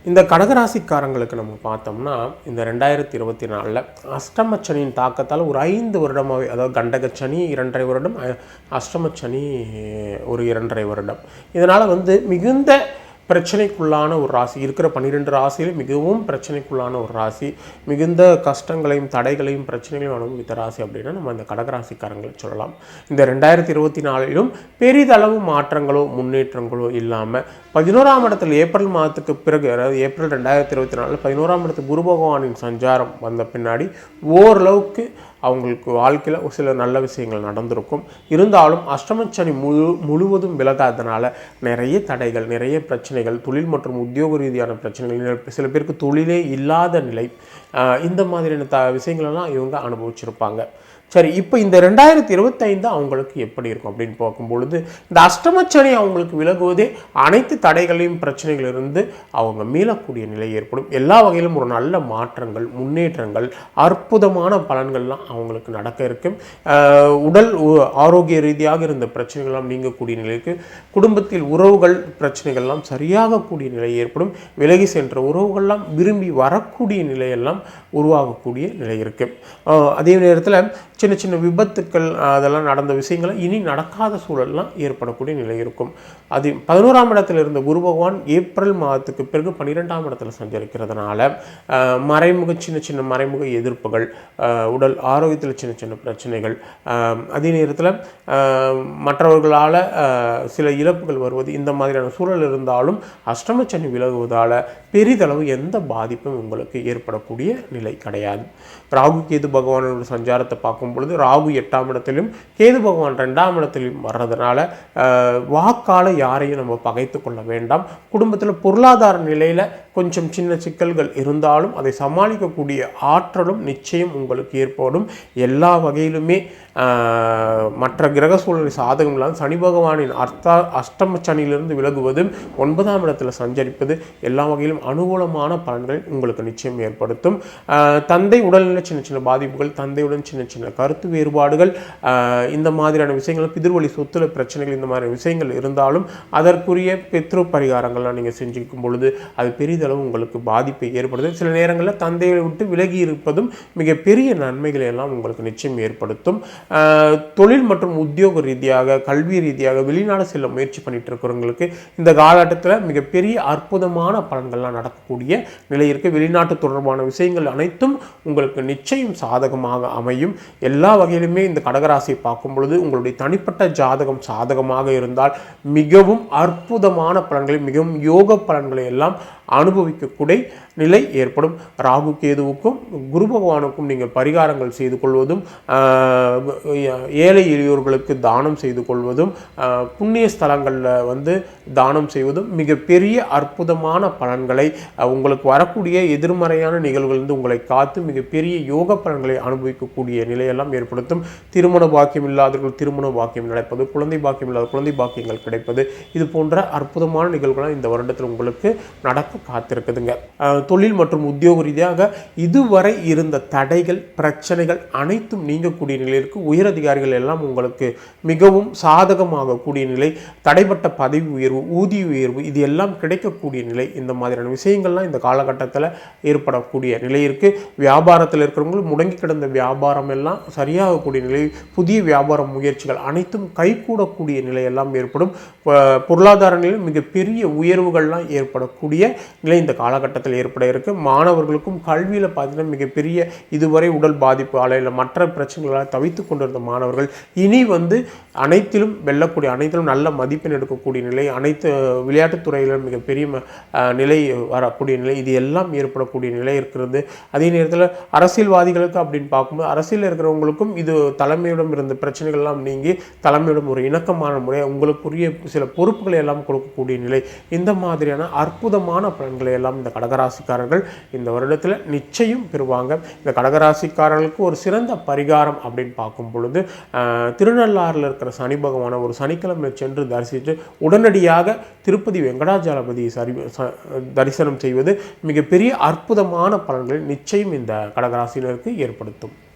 இந்த கடகராசிக்காரங்களுக்கு நம்ம பார்த்தோம்னா இந்த 2024 அஷ்டமச்சனியின் தாக்கத்தால் ஒரு 5 வருடமாகவே, அதாவது கண்டகச்சனி 2.5 வருடம், அஷ்டமச்சனி ஒரு 2.5 வருடம், இதனால் மிகுந்த பிரச்சனைக்குள்ளான ஒரு ராசி. இருக்கிற 12 ராசியில் மிகவும் பிரச்சனைக்குள்ளான ஒரு ராசி, மிகுந்த கஷ்டங்களையும் தடைகளையும் பிரச்சனைகளையும் அனுபவித்த ராசி அப்படின்னா நம்ம இந்த கடகராசிக்காரங்களை சொல்லலாம். இந்த 2024 பெரிதளவு மாற்றங்களோ முன்னேற்றங்களோ இல்லாமல் 11ஆம் இடத்தில் ஏப்ரல் மாதத்துக்கு பிறகு, அதாவது ஏப்ரல் 2024 11ஆம் இடத்து குரு பகவானின் சஞ்சாரம் வந்த பின்னாடி ஓரளவுக்கு அவங்களுக்கு வாழ்க்கையில் ஒரு சில நல்ல விஷயங்கள் நடந்திருக்கும். இருந்தாலும் அஷ்டமச்சனி முழுவதும் விலகாதனால நிறைய தடைகள், நிறைய பிரச்சனைகள், தொழில் மற்றும் உத்தியோக ரீதியான பிரச்சனைகள், சில பேருக்கு தொழிலே இல்லாத நிலை, இந்த மாதிரியான விஷயங்களெல்லாம் இவங்க அனுபவிச்சிருப்பாங்க. சரி, இப்போ இந்த 2025 அவங்களுக்கு எப்படி இருக்கும் அப்படின்னு பார்க்கும்பொழுது, இந்த அஷ்டமச்சனி அவங்களுக்கு விலகுவதே அனைத்து தடைகளையும் பிரச்சனைகளிலிருந்து அவங்க மீளக்கூடிய நிலை ஏற்படும். எல்லா வகையிலும் ஒரு நல்ல மாற்றங்கள், முன்னேற்றங்கள், அற்புதமான பலன்கள்லாம் அவங்களுக்கு நடக்க இருக்கும். உடல் ஆரோக்கிய ரீதியாக இருந்த பிரச்சனைகள்லாம் நீங்கக்கூடிய நிலைக்கு, குடும்பத்தில் உறவுகள் பிரச்சனைகள்லாம் சரியாகக்கூடிய நிலை ஏற்படும். விலகி சென்ற உறவுகள்லாம் விரும்பி வரக்கூடிய நிலையெல்லாம் உருவாகக்கூடிய நிலை இருக்குது. அதே நேரத்தில் சின்ன சின்ன விபத்துக்கள் அதெல்லாம் நடந்த விஷயங்களை இனி நடக்காத சூழல்லாம் ஏற்படக்கூடிய நிலை இருக்கும். அது 11ஆம் இடத்துல இருந்த குரு பகவான் ஏப்ரல் மாதத்துக்கு பிறகு 12ஆம் இடத்துல சஞ்சரிக்கிறதுனால மறைமுக சின்ன சின்ன மறைமுக எதிர்ப்புகள், உடல் ஆரோக்கியத்தில் சின்ன சின்ன பிரச்சனைகள், அதே நேரத்தில் மற்றவர்களால் சில இழப்புகள் வருவது, இந்த மாதிரியான சூழல் இருந்தாலும் அஷ்டமச்சனி விலகுவதால் பெரிதளவு எந்த பாதிப்பும் உங்களுக்கு ஏற்படக்கூடிய நிலை கிடையாது. ராகு கேது பகவானோட சஞ்சாரத்தை பார்க்கும் பொழுது ராகு 8ஆம் இடத்திலும் கேது பகவான் 2ஆம் இடத்திலும் வர்றதுனால வாக்கால யாரையும் நம்ம பகைத்து கொள்ள வேண்டாம். குடும்பத்தில் பொருளாதார நிலையில் கொஞ்சம் சின்ன சிக்கல்கள் இருந்தாலும் அதை சமாளிக்கக்கூடிய ஆற்றலும் நிச்சயம் உங்களுக்கு ஏற்படும். எல்லா வகையிலுமே மற்ற கிரக சூழலை சாதகம் இல்லாமல் சனி பகவானின் அஷ்டம சனியிலிருந்து விலகுவதும் 9ஆம் இடத்தில் சஞ்சரிப்பது எல்லா வகையிலும் அனுகூலமான பலன்களை உங்களுக்கு நிச்சயம் ஏற்படுத்தும். தந்தை உடல்நிலை சின்ன சின்ன பாதிப்புகள், தந்தையுடன் சின்ன சின்ன கருத்து வேறுபாடுகள், இந்த மாதிரியான விஷயங்கள், பிதிர்வழி சொத்துல பிரச்சனைகள், இந்த மாதிரி விஷயங்கள் இருந்தாலும் அதற்குரிய பெத்ரு பரிகாரங்கள்லாம் நீங்கள் செஞ்சுக்கும் பொழுது அது பெரிதளவு உங்களுக்கு பாதிப்பை ஏற்படுது. சில நேரங்களில் தந்தையை விட்டு விலகி இருப்பதும் மிகப்பெரிய நன்மைகளை எல்லாம் உங்களுக்கு நிச்சயம் ஏற்படுத்தும். தொழில் மற்றும் உத்தியோக ரீதியாக, கல்வி ரீதியாக வெளிநாடு செல்ல முயற்சி பண்ணிட்டு இருக்கிறவங்களுக்கு இந்த காலகட்டத்தில் மிகப்பெரிய அற்புதமான பலன்கள்லாம் நடக்கக்கூடிய நிலை இருக்குது. வெளிநாட்டு தொடர்பான விஷயங்கள் அனைத்தும் உங்களுக்கு நிச்சயம் சாதகமாக அமையும். எல்லா வகையிலுமே இந்த கடகராசியை பார்க்கும் பொழுது உங்களுடைய தனிப்பட்ட ஜாதகம் சாதகமாக இருந்தால் மிகவும் அற்புதமான பலன்களை, மிகவும் யோக பலன்களை எல்லாம் அனுபவிக்கக்கூடிய நிலை ஏற்படும். ராகு கேதுவுக்கும் குரு பகவானுக்கும் நீங்கள் பரிகாரங்கள் செய்து கொள்வதும், ஏழை எளியோர்களுக்கு தானம் செய்து கொள்வதும், புண்ணிய ஸ்தலங்களில் தானம் செய்வதும் மிகப்பெரிய அற்புதமான பலன்களை, உங்களுக்கு வரக்கூடிய எதிர்மறையான நிகழ்வுகளிலிருந்து உங்களை காத்து மிகப்பெரிய யோக பலன்களை அனுபவிக்கக்கூடிய நிலையெல்லாம் ஏற்படுத்தும். திருமண பாக்கியம் இல்லாதவர்கள் திருமண பாக்கியம் நடப்பது, குழந்தை பாக்கியம் இல்லாத குழந்தை பாக்கியங்கள் கிடைப்பது, இது போன்ற அற்புதமான நிகழ்வுகளாக இந்த வருடத்தில் உங்களுக்கு நடக்க காத்திருக்குதுங்க. தொழில் மற்றும் உத்தியோக ரீதியாக இதுவரை இருந்த தடைகள், பிரச்சனைகள் அனைத்தும் நீங்கக்கூடிய நிலையிற்கு உயரதிகாரிகள் எல்லாம் உங்களுக்கு மிகவும் சாதகமாக கூடிய நிலை, தடைப்பட்ட பதவி உயர்வு, ஊதிய உயர்வு, இது எல்லாம் கிடைக்கக்கூடிய நிலை, இந்த மாதிரியான விஷயங்கள்லாம் இந்த காலகட்டத்தில் ஏற்படக்கூடிய நிலை இருக்குது. வியாபாரத்தில் இருக்கிறவங்களும் முடங்கி கிடந்த வியாபாரம் எல்லாம் சரியாகக்கூடிய நிலை, புதிய வியாபார முயற்சிகள் அனைத்தும் கைகூடக்கூடிய நிலையெல்லாம் ஏற்படும். பொருளாதார நிலையில் மிகப்பெரிய உயர்வுகள்லாம் ஏற்படக்கூடிய நிலை இந்த காலகட்டத்தில் ஏற்பட இருக்கு. மாணவர்களுக்கும் கல்வியில் பார்த்தீங்கன்னா மிகப்பெரிய இதுவரை உடல் பாதிப்பு அலையில் மற்ற பிரச்சனைகளால் தவித்து கொண்டிருந்த மாணவர்கள் இனி அனைத்திலும் வெல்லக்கூடிய, அனைத்திலும் நல்ல மதிப்பெண் எடுக்கக்கூடிய நிலை, அனைத்து விளையாட்டுத்துறையிலும் மிகப்பெரிய நிலை வரக்கூடிய நிலை, இது எல்லாம் ஏற்படக்கூடிய நிலை இருக்கிறது. அதே நேரத்தில் அரசியல்வாதிகளுக்கு அப்படின்னு பார்க்கும்போது அரசியலில் இருக்கிறவங்களுக்கும் இது தலைமையிடம் இருந்த பிரச்சனைகள்லாம் நீங்கி தலைமையிடம் ஒரு இணக்கமான முறை, உங்களுக்குரிய சில பொறுப்புகளை எல்லாம் கொடுக்கக்கூடிய நிலை, இந்த மாதிரியான அற்புதமான பலன்களை எல்லாம் இந்த கடகராசிக்காரர்கள் இந்த வருடத்தில் நிச்சயம் பெறுவாங்க. இந்த கடகராசிக்காரர்களுக்கு ஒரு சிறந்த பரிகாரம் அப்படின்னு பார்க்கும் பொழுது திருநள்ளாறில் இருக்கிற சனி பகவானை ஒரு சனிக்கிழமை சென்று தரிசித்து உடனடியாக திருப்பதி வெங்கடாஜலபதி தரிசனம் செய்வது மிகப்பெரிய அற்புதமான பலன்களை நிச்சயம் இந்த கடகராசினருக்கு ஏற்படுத்தும்.